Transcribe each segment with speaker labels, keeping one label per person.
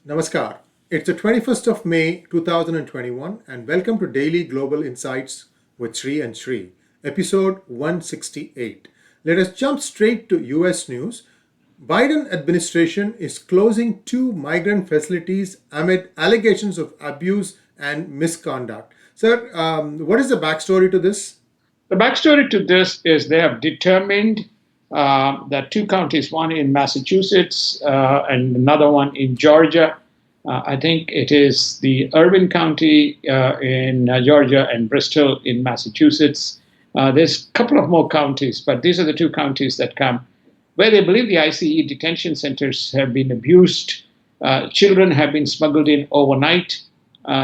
Speaker 1: Namaskar. It's the 21st of May 2021 and welcome to Daily Global Insights with Sri and Sri, episode 168. Let us jump straight to US news. Biden administration is closing two migrant facilities amid allegations of abuse and misconduct. Sir, what is the backstory to this?
Speaker 2: The backstory to this is they have determined that two counties, one in Massachusetts and another one in Georgia. I think it is the Irvine County in Georgia and Bristol in Massachusetts. There's a couple of more counties, but these are the two counties that come where they believe the ICE detention centers have been abused. Children have been smuggled in overnight.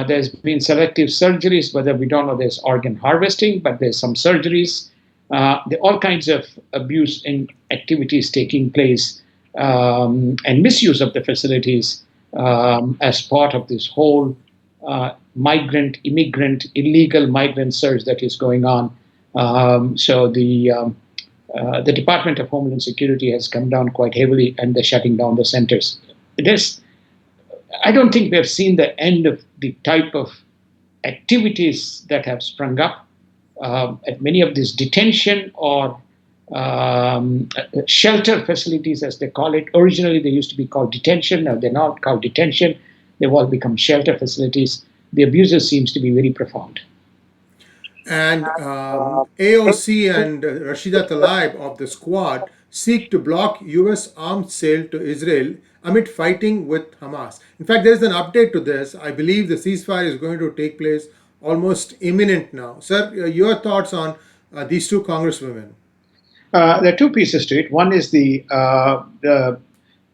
Speaker 2: There's been selective surgeries, whether we don't know there's organ harvesting, but there's some surgeries. There are all kinds of abuse and activities taking place and misuse of the facilities as part of this whole migrant, immigrant, illegal migrant surge that is going on. So the Department of Homeland Security has come down quite heavily, and they're shutting down the centers. I don't think we have seen the end of the type of activities that have sprung up at many of these detention or shelter facilities, as they call it. Originally, they used to be called detention. Now they're not called detention. They've all become shelter facilities. The abuses seems to be very profound.
Speaker 1: And AOC and Rashida Tlaib of the squad seek to block US arms sale to Israel amid fighting with Hamas. In fact, there's an update to this. I believe the ceasefire is going to take place almost imminent now. Sir, your thoughts on these two congresswomen?
Speaker 2: There are two pieces to it. One is the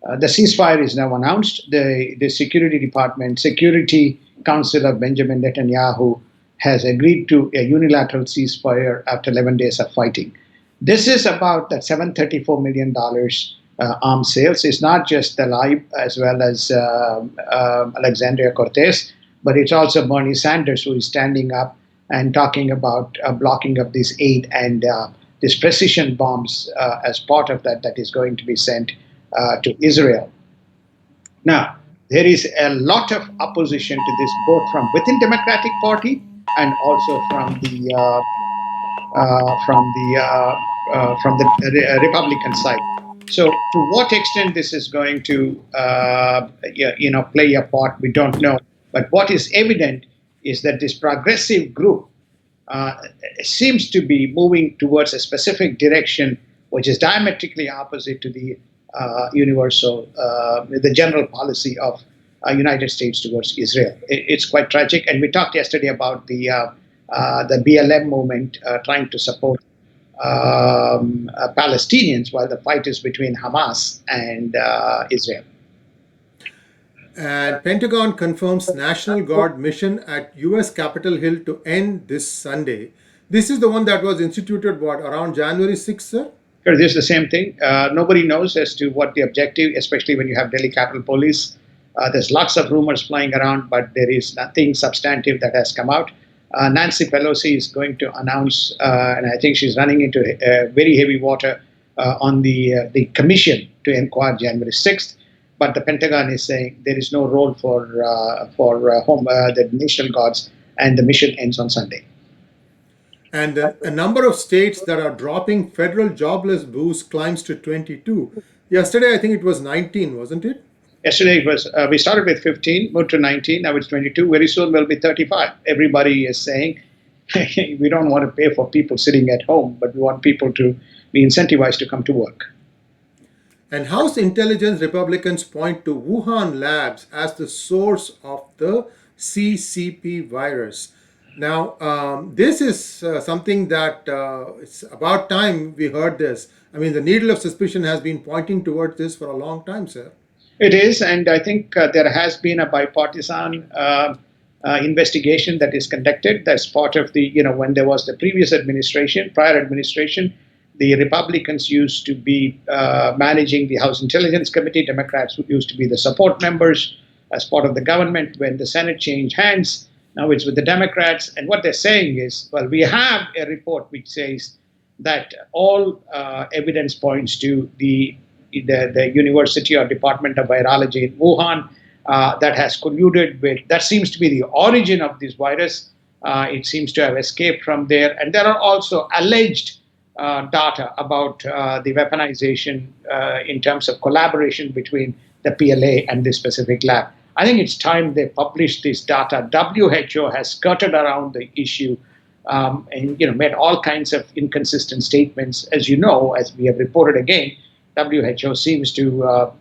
Speaker 2: ceasefire is now announced. The Security Council of Benjamin Netanyahu has agreed to a unilateral ceasefire after 11 days of fighting. This is about that $734 million arms sales. It's not just Tlaib as well as Alexandria Cortez, but it's also Bernie Sanders who is standing up and talking about blocking of this aid and these precision bombs as part of that is going to be sent to Israel. Now, there is a lot of opposition to this, both from within Democratic Party and also from the Republican side. So, to what extent this is going to play a part, we don't know. But what is evident is that this progressive group seems to be moving towards a specific direction, which is diametrically opposite to the the general policy of United States towards Israel. It's quite tragic, and we talked yesterday about the BLM movement trying to support Palestinians while the fight is between Hamas and Israel.
Speaker 1: And Pentagon confirms National Guard mission at US Capitol Hill to end this Sunday. This is the one that was instituted, around January 6th, sir?
Speaker 2: This is the same thing. Nobody knows as to what the objective, especially when you have Delhi Capitol Police. There's lots of rumors flying around, but there is nothing substantive that has come out. Nancy Pelosi is going to announce, and I think she's running into very heavy water on the commission to inquire January 6th. But the Pentagon is saying there is no role for the National Guards, and the mission ends on Sunday.
Speaker 1: And a number of states that are dropping federal jobless boost climbs to 22. Yesterday, I think it was 19, wasn't it?
Speaker 2: Yesterday, it was. We started with 15, moved to 19. Now it's 22. Very soon, we'll be 35. Everybody is saying we don't want to pay for people sitting at home, but we want people to be incentivized to come to work.
Speaker 1: And House intelligence Republicans point to Wuhan labs as the source of the CCP virus. Now, this is something that it's about time we heard this. I mean, the needle of suspicion has been pointing towards this for a long time, sir.
Speaker 2: It is, and I think there has been a bipartisan investigation that is conducted. That's part of the, when there was the prior administration, the Republicans used to be managing the House Intelligence Committee. Democrats used to be the support members as part of the government. When the Senate changed hands, now it's with the Democrats. And what they're saying is, well, we have a report which says that all evidence points to the University or Department of Virology in Wuhan that has colluded with, that seems to be the origin of this virus. It seems to have escaped from there. And there are also alleged data about the weaponization in terms of collaboration between the PLA and this specific lab. I think it's time they publish this data. WHO has skirted around the issue and made all kinds of inconsistent statements. As you know, as we have reported again, WHO seems to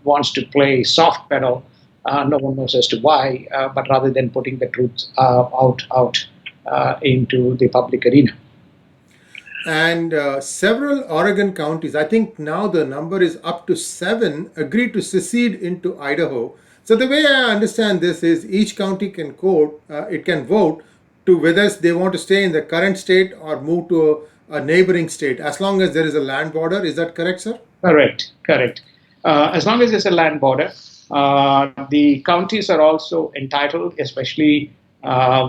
Speaker 2: wants to play soft pedal. No one knows as to why, but rather than putting the truth out into the public arena.
Speaker 1: And several Oregon counties, I think now the number is up to 7, agreed to secede into Idaho. So the way I understand this is each county can vote to whether they want to stay in the current state or move to a neighboring state, as long as there is a land border. Is that correct, sir?
Speaker 2: Correct. As long as there's a land border, the counties are also entitled, especially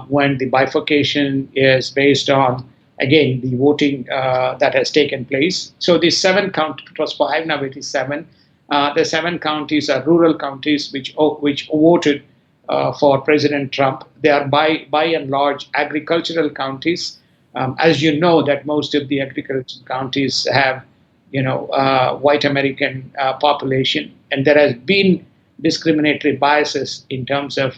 Speaker 2: when the bifurcation is based on, again, the voting that has taken place. So the 7 counties, it was 5, now it is 7. The 7 counties are rural counties which voted for President Trump. They are by and large agricultural counties. As you know, that most of the agricultural counties have white American population, and there has been discriminatory biases in terms of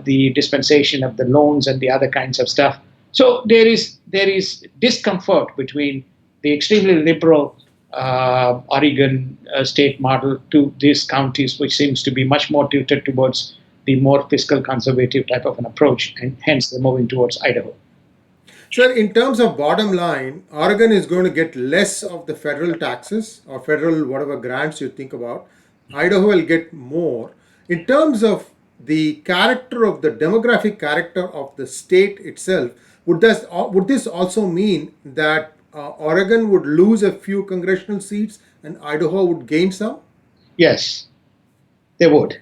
Speaker 2: the dispensation of the loans and the other kinds of stuff. So there is discomfort between the extremely liberal Oregon state model to these counties, which seems to be much more tilted towards the more fiscal conservative type of an approach, and hence they're moving towards Idaho.
Speaker 1: Sir, in terms of bottom line, Oregon is going to get less of the federal taxes or federal whatever grants you think about. Idaho will get more. In terms of the character of the demographic character of the state itself, would this also mean that Oregon would lose a few congressional seats and Idaho would gain some?
Speaker 2: Yes, they would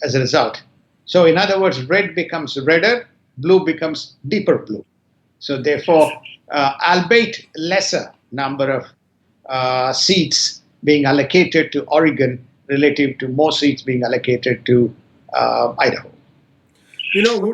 Speaker 2: as a result. So in other words, red becomes redder, blue becomes deeper blue. So therefore, albeit lesser number of seats being allocated to Oregon relative to more seats being allocated to Idaho.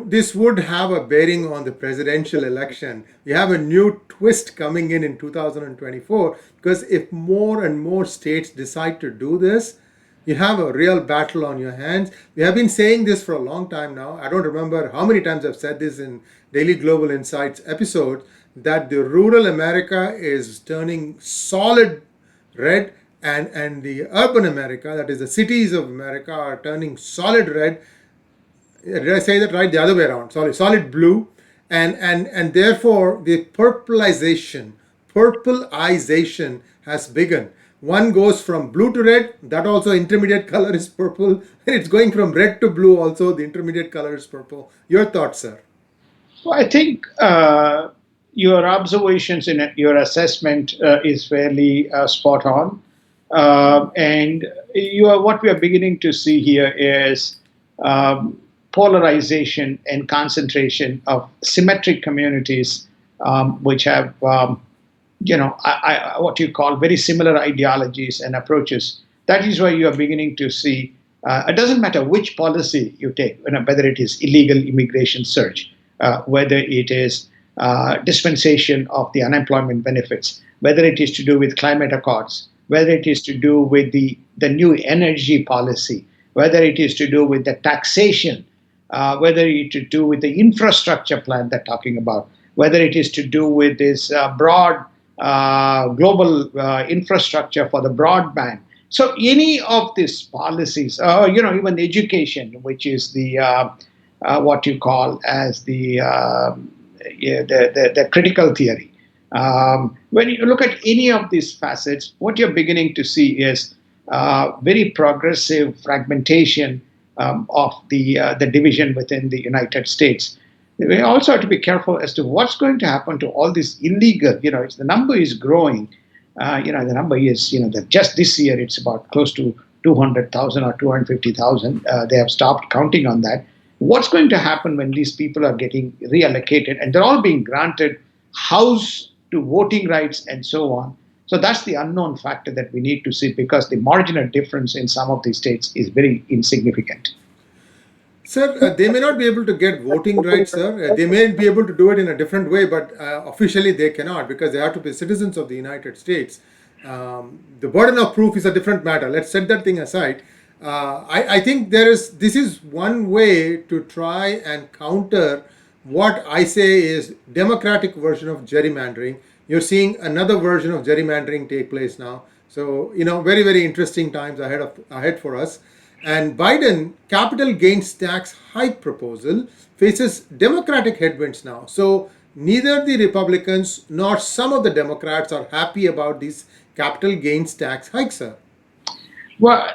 Speaker 1: This would have a bearing on the presidential election. We have a new twist coming in 2024, because if more and more states decide to do this, you have a real battle on your hands. We have been saying this for a long time now. I don't remember how many times I've said this in Daily Global Insights episodes, that the rural America is turning solid red, and the urban America, that is the cities of America, are turning solid red. Did I say that right? The other way around. Sorry, solid blue. And therefore the purplization has begun. One goes from blue to red, that also intermediate color is purple, and it's going from red to blue also, the intermediate color is purple. Your thoughts, sir?
Speaker 2: Well, I think your observations in your assessment is fairly spot on. And what we are beginning to see here is polarization and concentration of symmetric communities which have, what you call very similar ideologies and approaches. That is why you are beginning to see, it doesn't matter which policy you take, whether it is illegal immigration surge, whether it is dispensation of the unemployment benefits, whether it is to do with climate accords, whether it is to do with the new energy policy, whether it is to do with the taxation, whether it is to do with the infrastructure plan they're talking about, whether it is to do with this broad global infrastructure for the broadband. So any of these policies, even education, which is the what you call as the critical theory. When you look at any of these facets, what you're beginning to see is very progressive fragmentation of the division within the United States. We also have to be careful as to what's going to happen to all this illegal. The number is growing. The number is, just this year it's about close to 200,000 or 250,000. They have stopped counting on that. What's going to happen when these people are getting reallocated and they're all being granted house to voting rights and so on? So that's the unknown factor that we need to see, because the marginal difference in some of these states is very insignificant.
Speaker 1: Sir, they may not be able to get voting rights, sir. They may be able to do it in a different way, but officially they cannot because they have to be citizens of the United States. The burden of proof is a different matter. Let's set that thing aside. I think this is one way to try and counter what I say is democratic version of gerrymandering. You're seeing another version of gerrymandering take place now. So, very, very interesting times ahead for us. And Biden capital gains tax hike proposal faces Democratic headwinds now. So neither the Republicans nor some of the Democrats are happy about these capital gains tax hikes, sir.
Speaker 2: Well,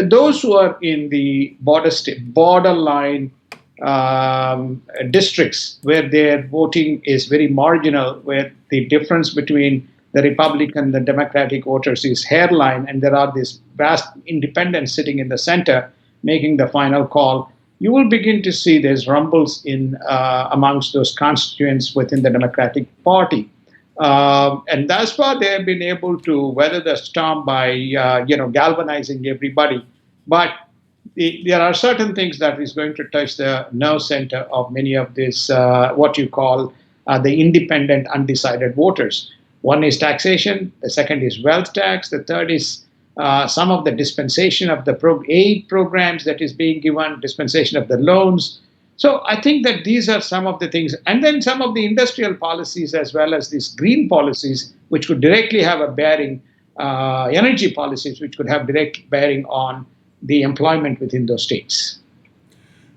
Speaker 2: those who are in the borderline districts where their voting is very marginal, where the difference between the Republican and the Democratic voters is hairline, and there are these vast independents sitting in the center making the final call, you will begin to see there's rumbles in amongst those constituents within the Democratic Party. And thus far, they have been able to weather the storm by galvanizing everybody. But there are certain things that is going to touch the nerve center of many of these what you call the independent, undecided voters. One is taxation. The second is wealth tax. The third is some of the dispensation of the aid programs that is being given, dispensation of the loans. So I think that these are some of the things. And then some of the industrial policies as well as these green policies, which could directly have a bearing, energy policies, which could have direct bearing on the employment within those states.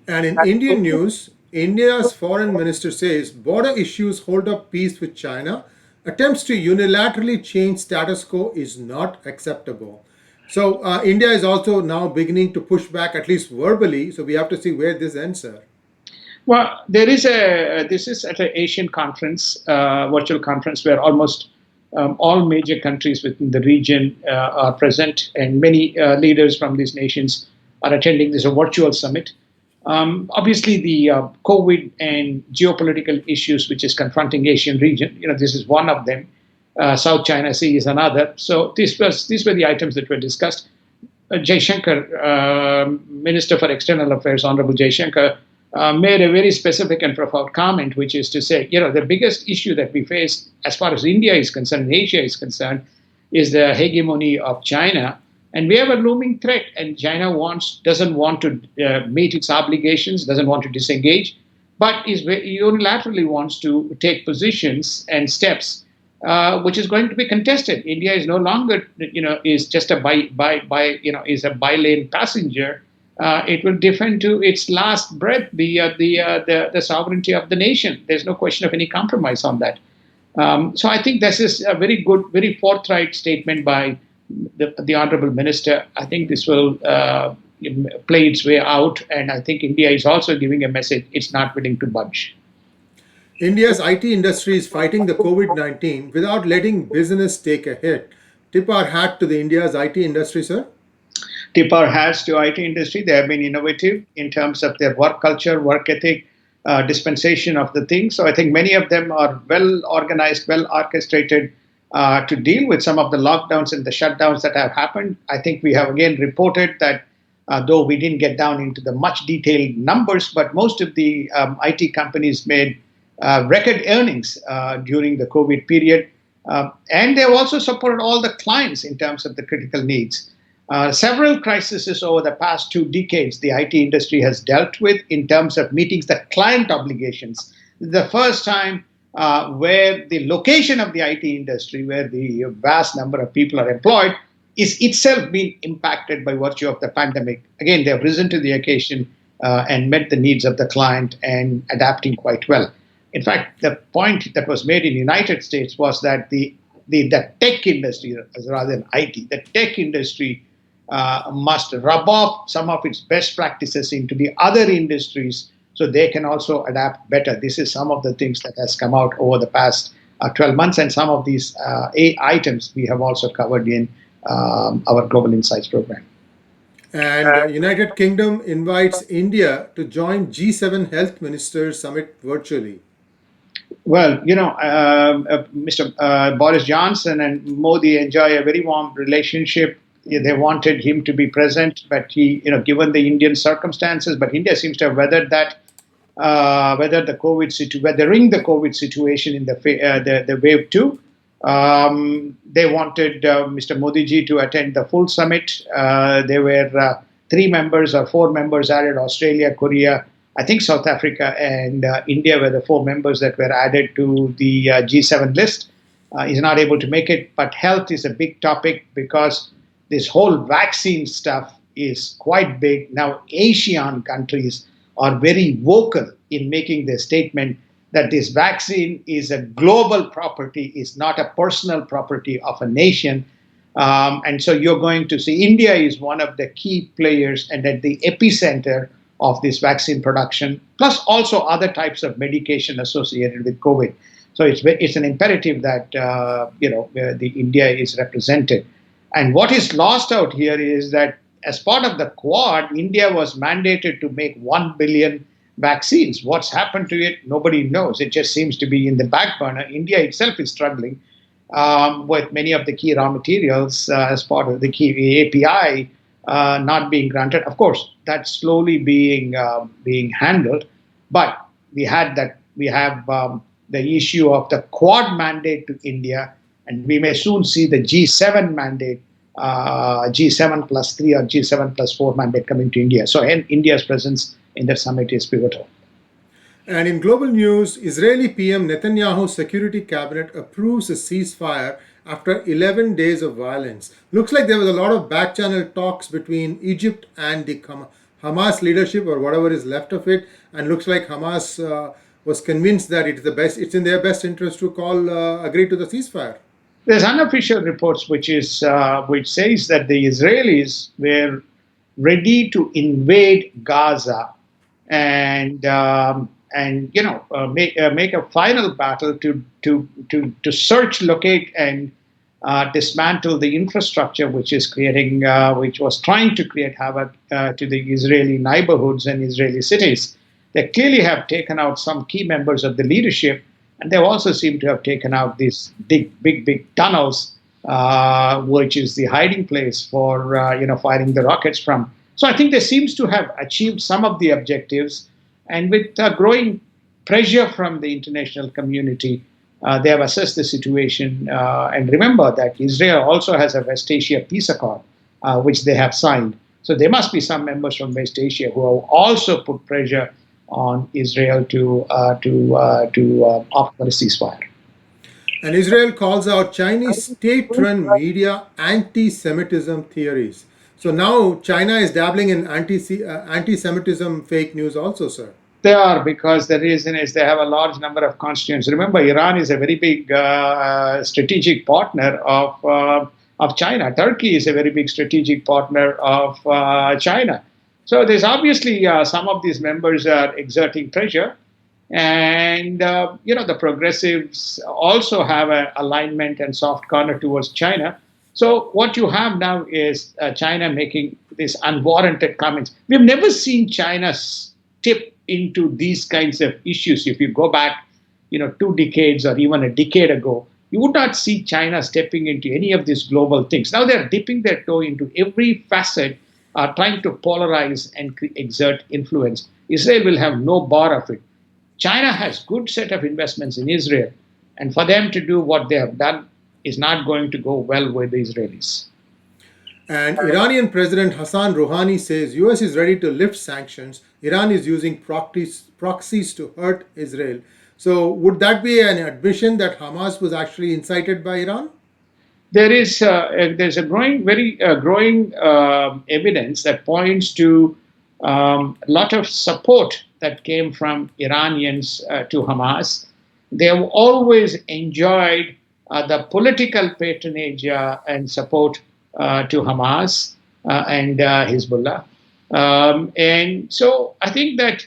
Speaker 1: And in Indian news, India's foreign minister says border issues hold up peace with China. Attempts to unilaterally change status quo is not acceptable. So India is also now beginning to push back, at least verbally. So we have to see where this ends, sir.
Speaker 2: Well, this is at an Asian conference, virtual conference, where almost all major countries within the region are present, and many leaders from these nations are attending this virtual summit. Obviously, the COVID and geopolitical issues which is confronting Asian region, this is one of them. South China Sea is another. So these were the items that were discussed. Jaishankar, Minister for External Affairs, Honorable Jaishankar, made a very specific and profound comment, which is to say, the biggest issue that we face as far as India is concerned, Asia is concerned, is the hegemony of China. And we have a looming threat, and China doesn't want to meet its obligations, doesn't want to disengage, but unilaterally wants to take positions and steps, which is going to be contested. India is no longer, is just a is a by-lane passenger. It will defend to its last breath the sovereignty of the nation. There's no question of any compromise on that. So I think this is a very good, very forthright statement by the Honorable Minister. I think this will play its way out, and I think India is also giving a message it's not willing to budge.
Speaker 1: India's IT industry is fighting the COVID-19 without letting business take a hit. Tip our hat to the India's IT industry, sir.
Speaker 2: Tip our hats to IT industry. They have been innovative in terms of their work culture, work ethic, dispensation of the things. So I think many of them are well organized, well orchestrated to deal with some of the lockdowns and the shutdowns that have happened. I think we have again reported that though we didn't get down into the much detailed numbers, but most of the IT companies made record earnings during the COVID period. And they have also supported all the clients in terms of the critical needs. Several crises over the past 2 decades the IT industry has dealt with in terms of meeting the client obligations. The first time where the location of the IT industry, where the vast number of people are employed, is itself being impacted by virtue of the pandemic. Again, they have risen to the occasion and met the needs of the client and adapting quite well. In fact, the point that was made in the United States was that the tech industry, rather than IT, the tech industry must rub off some of its best practices into the other industries so they can also adapt better. This is some of the things that has come out over the past 12 months, and some of these items we have also covered in our Global Insights program.
Speaker 1: And United Kingdom invites India to join G7 Health Ministers Summit virtually.
Speaker 2: Well, Mr. Boris Johnson and Modi enjoy a very warm relationship. Yeah, they wanted him to be present, but given the Indian circumstances, but India seems to have weathered that, weathering the COVID situation in the wave two. They wanted Mr. Modi ji to attend the full summit. There were three members or four members added: Australia, Korea, I think South Africa, and India were the four members that were added to the G7 list. He's not able to make it, but health is a big topic because this whole vaccine stuff is quite big. Now, Asian countries are very vocal in making their statement that this vaccine is a global property, is not a personal property of a nation. And so you're going to see India is one of the key players and at the epicenter of this vaccine production, plus also other types of medication associated with COVID. So it's an imperative that the India is represented. And what is lost out here is that as part of the Quad, India was mandated to make 1 billion vaccines. What's happened to it, nobody knows. It just seems to be in the back burner. India itself is struggling with many of the key raw materials as part of the key API not being granted. Of course, that's slowly being handled. But we have the issue of the Quad mandate to India, and we may soon see the G7 mandate, G7 plus 3 or G7 plus 4 mandate coming to India. So India's presence in that summit is pivotal.
Speaker 1: And in global news, Israeli PM Netanyahu's security cabinet approves a ceasefire after 11 days of violence. Looks like there was a lot of back-channel talks between Egypt and the Hamas leadership, or whatever is left of it, and looks like Hamas was convinced that it's in their best interest to agree to the ceasefire.
Speaker 2: There's unofficial reports which says that the Israelis were ready to invade Gaza and make a final battle to search, locate, and dismantle the infrastructure which was trying to create havoc to the Israeli neighborhoods and Israeli cities. They clearly have taken out some key members of the leadership, and they also seem to have taken out these big tunnels, which is the hiding place for firing the rockets from. So I think they seems to have achieved some of the objectives, and with growing pressure from the international community, they have assessed the situation. And remember that Israel also has a West Asia peace accord, which they have signed. So there must be some members from West Asia who have also put pressure on Israel to opt for a ceasefire.
Speaker 1: And Israel calls out Chinese state-run media anti-Semitism theories. So now China is dabbling in anti-Semitism fake news also, sir.
Speaker 2: They are, because the reason is they have a large number of constituents. Remember, Iran is a very big strategic partner of China. Turkey is a very big strategic partner of China. So there's obviously some of these members are exerting pressure, and the progressives also have an alignment and soft corner towards China. So what you have now is China making these unwarranted comments. We've never seen China tip into these kinds of issues. If you go back, 2 decades or even a decade ago, you would not see China stepping into any of these global things. Now they're dipping their toe into every facet, trying to polarize and exert influence. Israel will have no bar of it. China has good set of investments in Israel, and for them to do what they have done is not going to go well with the Israelis.
Speaker 1: And Iranian President Hassan Rouhani says US is ready to lift sanctions. Iran is using proxies to hurt Israel. So would that be an admission that Hamas was actually incited by Iran?
Speaker 2: There's a growing evidence that points to a lot of support that came from Iranians to Hamas. They have always enjoyed the political patronage and support to Hamas and Hezbollah. And so I think that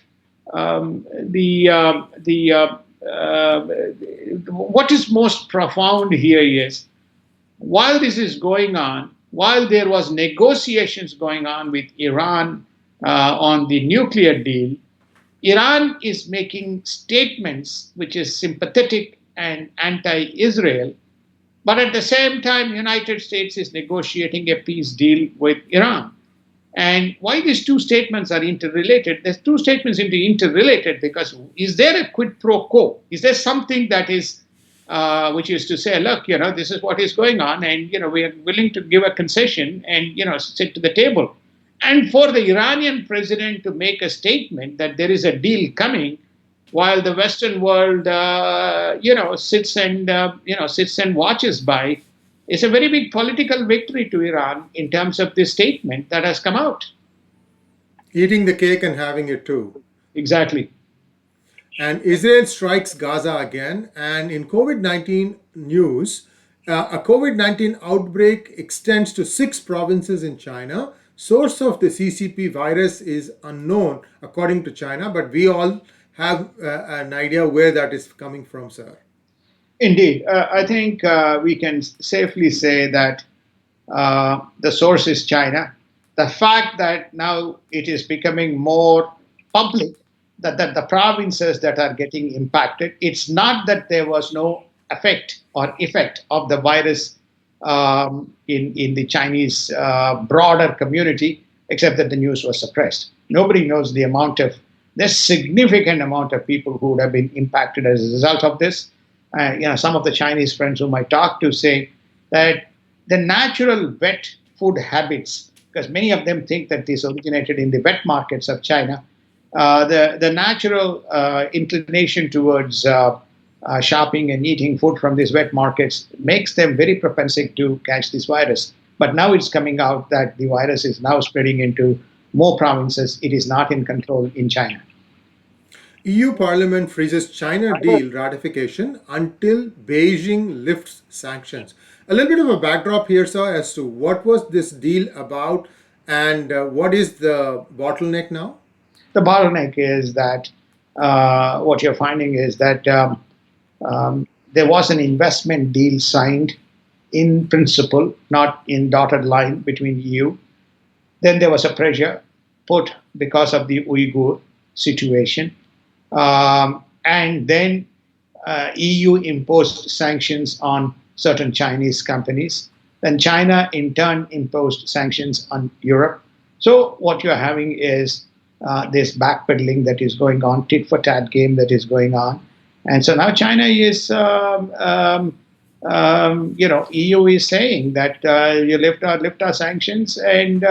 Speaker 2: what is most profound here is, while this is going on, while there was negotiations going on with Iran on the nuclear deal, Iran is making statements which is sympathetic and anti-Israel, but at the same time, United States is negotiating a peace deal with Iran. And why these two statements are interrelated? There's two statements interrelated because is there a quid pro quo? Is there something that is, which is to say, look, this is what is going on, and we are willing to give a concession and sit to the table. And for the Iranian president to make a statement that there is a deal coming, while the Western world, sits and watches by, is a very big political victory to Iran in terms of this statement that has come out.
Speaker 1: Eating the cake and having it too.
Speaker 2: Exactly.
Speaker 1: And Israel strikes Gaza again. And in COVID-19 news, a COVID-19 outbreak extends to 6 provinces in China. Source of the CCP virus is unknown, according to China, but we all have an idea where that is coming from, sir.
Speaker 2: Indeed. I think we can safely say that the source is China. The fact that now it is becoming more public that the provinces that are getting impacted, it's not that there was no effect of the virus in the Chinese broader community, except that the news was suppressed. Nobody knows there's significant amount of people who would have been impacted as a result of this. Some of the Chinese friends whom I talk to say that the natural wet food habits, because many of them think that this originated in the wet markets of China, the natural inclination towards shopping and eating food from these wet markets makes them very propensive to catch this virus. But now it's coming out that the virus is now spreading into more provinces. It is not in control in China.
Speaker 1: EU Parliament freezes China deal ratification until Beijing lifts sanctions. A little bit of a backdrop here, sir, as to what was this deal about and what is the bottleneck now?
Speaker 2: The bottleneck is that what you're finding is that there was an investment deal signed in principle, not in dotted line between EU. Then there was a pressure put because of the Uyghur situation. And then EU imposed sanctions on certain Chinese companies. Then China, in turn, imposed sanctions on Europe. So what you're having is this backpedaling that is going on, tit for tat game that is going on. And so now China is, EU is saying that you lift our sanctions, and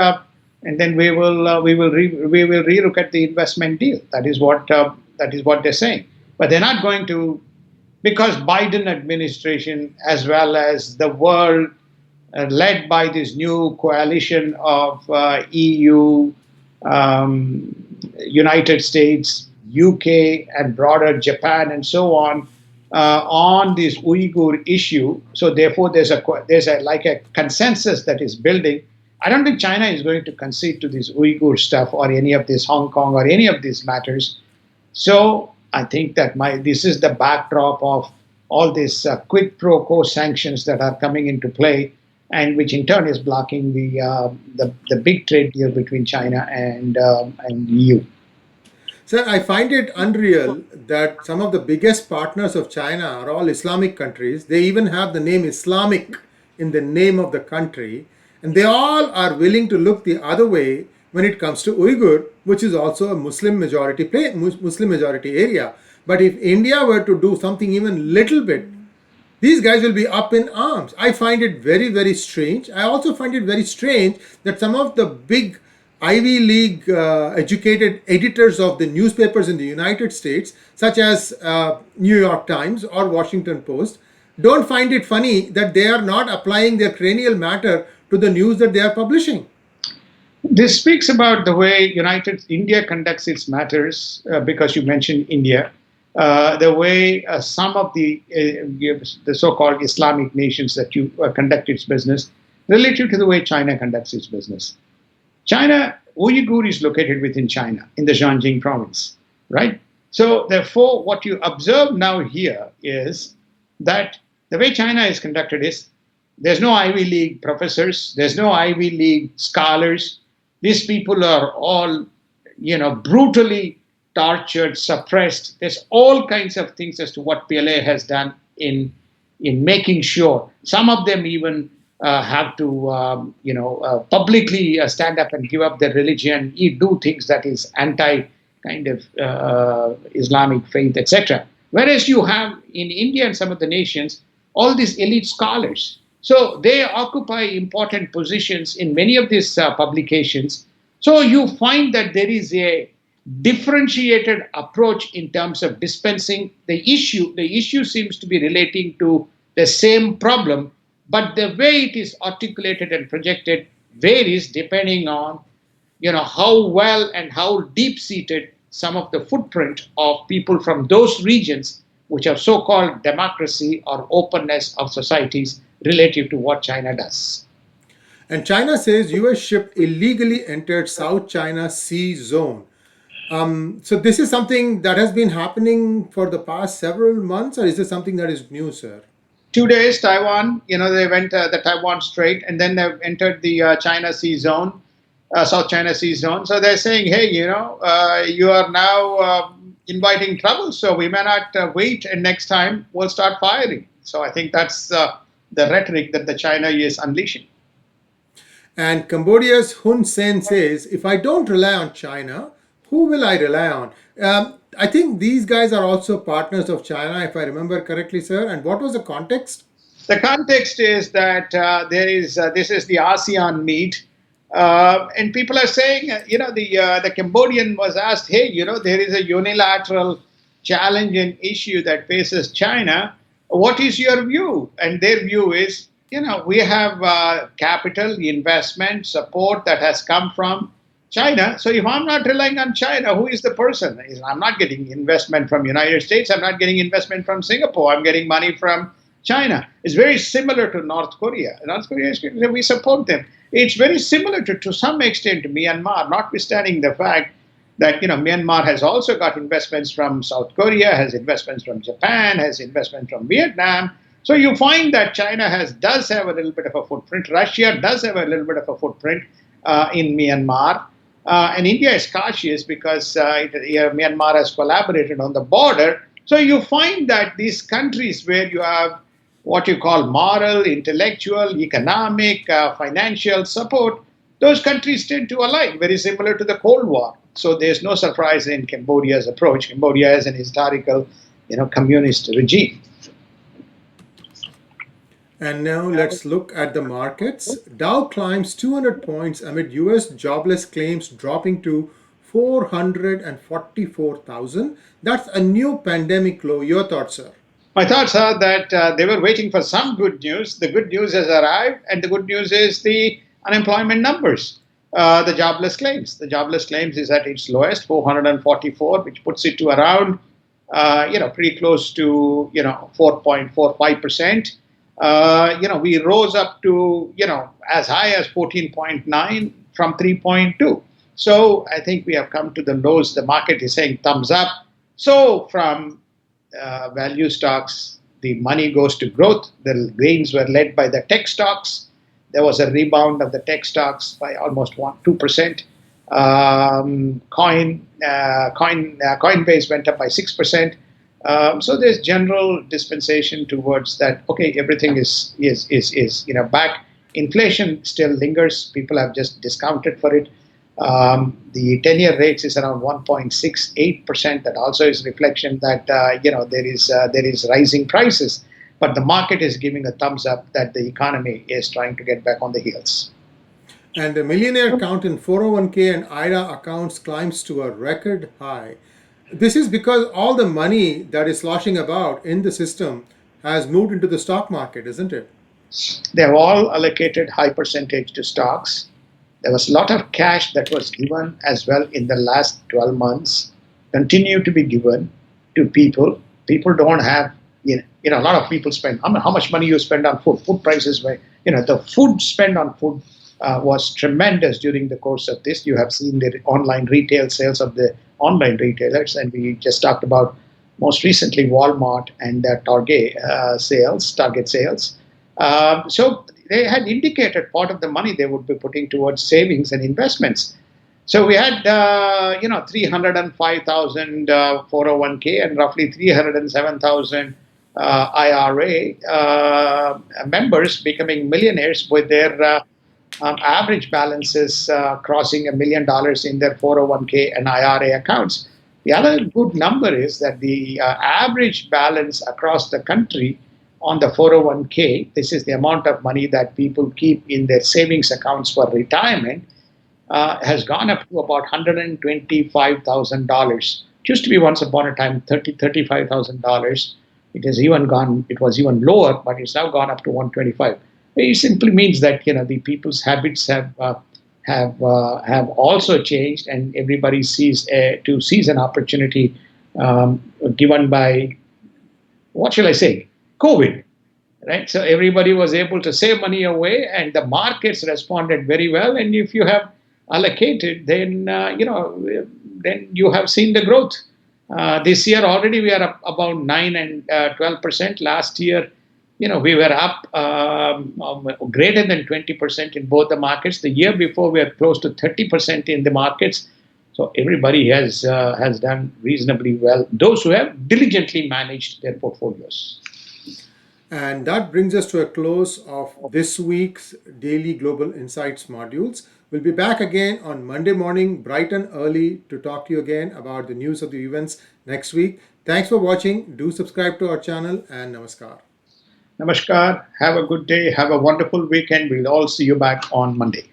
Speaker 2: then we will relook at the investment deal. That is what they're saying. But they're not going to, because Biden administration as well as the world led by this new coalition of EU, United States, UK, and broader Japan, and so on this Uyghur issue. So therefore, there's a consensus that is building. I don't think China is going to concede to this Uyghur stuff or any of this Hong Kong or any of these matters. So I think that this is the backdrop of all these quid pro quo sanctions that are coming into play, and which in turn is blocking the big trade deal between China and EU.
Speaker 1: Sir, I find it unreal that some of the biggest partners of China are all Islamic countries. They even have the name Islamic in the name of the country, and they all are willing to look the other way when it comes to Uyghur, which is also a Muslim majority area. But if India were to do something even little bit, these guys will be up in arms. I find it very, very strange. I also find it very strange that some of the big Ivy League educated editors of the newspapers in the United States, such as New York Times or Washington Post, don't find it funny that they are not applying their cranial matter to the news that they are publishing.
Speaker 2: This speaks about the way India conducts its matters, because you mentioned India, the way some of the so-called Islamic nations that you conduct its business relative to the way China conducts its business. Uyghur is located within China, in the Zhejiang province, right? So therefore, what you observe now here is that the way China is conducted is, there's no Ivy League professors, there's no Ivy League scholars. These people are all, brutally tortured, suppressed. There's all kinds of things as to what PLA has done in making sure. Some of them even have to, publicly stand up and give up their religion, do things that is anti kind of Islamic faith, etc. Whereas you have in India and some of the nations all these elite scholars. So they occupy important positions in many of these publications. So you find that there is a differentiated approach in terms of dispensing the issue. The issue seems to be relating to the same problem, but the way it is articulated and projected varies depending on how well and how deep seated some of the footprint of people from those regions which are so-called democracy or openness of societies relative to what China does.
Speaker 1: And China says US ship illegally entered South China Sea Zone. So this is something that has been happening for the past several months, or is this something that is new, sir?
Speaker 2: 2 days, Taiwan, they went the Taiwan Strait and then they entered the China Sea Zone, South China Sea Zone. So they're saying, hey, you are now inviting trouble, so we may not wait, and next time we'll start firing. So I think that's the rhetoric that the China is unleashing.
Speaker 1: And Cambodia's Hun Sen says, if I don't rely on China, who will I rely on? I think these guys are also partners of China, if I remember correctly, sir. And what was the context?
Speaker 2: The context is that this is the ASEAN meet, and people are saying, the Cambodian was asked, hey, there is a unilateral challenge and issue that faces China. What is your view? And their view is, we have capital, investment, support that has come from China. So if I'm not relying on China, who is the person? I'm not getting investment from United States. I'm not getting investment from Singapore. I'm getting money from China. It's very similar to North Korea. North Korea, we support them. It's very similar to some extent to Myanmar, notwithstanding the fact that Myanmar has also got investments from South Korea, has investments from Japan, has investment from Vietnam. So you find that China does have a little bit of a footprint. Russia does have a little bit of a footprint in Myanmar. And India is cautious because Myanmar has collaborated on the border. So you find that these countries where you have what you call moral, intellectual, economic, financial support, those countries tend to align, very similar to the Cold War. So there's no surprise in Cambodia's approach. Cambodia is an historical, communist regime.
Speaker 1: And now let's look at the markets. Dow climbs 200 points amid US jobless claims dropping to 444,000. That's a new pandemic low. Your thoughts, sir?
Speaker 2: My thoughts are that they were waiting for some good news. The good news has arrived, and the good news is the unemployment numbers, the jobless claims. The jobless claims is at its lowest, 444, which puts it to around, pretty close to, 4.45%. We rose up to, as high as 14.9 from 3.2. So I think we have come to the lows. The market is saying thumbs up. So from value stocks, the money goes to growth. The gains were led by the tech stocks. There was a rebound of the tech stocks by almost 2%. Coinbase went up by 6%. So there's general dispensation towards that. Okay, everything is back. Inflation still lingers. People have just discounted for it. The 10-year rates is around 1.68%. That also is reflection that there is rising prices, but the market is giving a thumbs up that the economy is trying to get back on the heels.
Speaker 1: And the millionaire count in 401k and IRA accounts climbs to a record high. This is because all the money that is sloshing about in the system has moved into the stock market, isn't it?
Speaker 2: They have all allocated high percentage to stocks. There was a lot of cash that was given as well in the last 12 months, continue to be given to people. People don't have, a lot of people spend, how much money you spend on food. Food prices, the food spend on food was tremendous during the course of this. You have seen the online retail sales of the online retailers, and we just talked about most recently Walmart and Target sales. So they had indicated part of the money they would be putting towards savings and investments. So we had 305,000 401k and roughly 307,000 IRA members becoming millionaires with their average balances crossing $1 million in their 401k and IRA accounts. The other good number is that the average balance across the country on the 401k, this is the amount of money that people keep in their savings accounts for retirement, has gone up to about $125,000. It used to be once upon a time $35,000. It has even gone. It was even lower, but it's now gone up to 125. It simply means that the people's habits have also changed, and everybody sees an opportunity given by, what shall I say, COVID. Right, so everybody was able to save money away, and the markets responded very well. And if you have allocated, then then you have seen the growth. This year already we are up about 9 and 12%. Last year, we were up greater than 20% in both the markets. The year before, we were close to 30% in the markets. So everybody has done reasonably well. Those who have diligently managed their portfolios.
Speaker 1: And that brings us to a close of this week's Daily Global Insights modules. We'll be back again on Monday morning, bright and early, to talk to you again about the news of the events next week. Thanks for watching. Do subscribe to our channel, and namaskar.
Speaker 2: Namaskar. Have a good day. Have a wonderful weekend. We'll all see you back on Monday.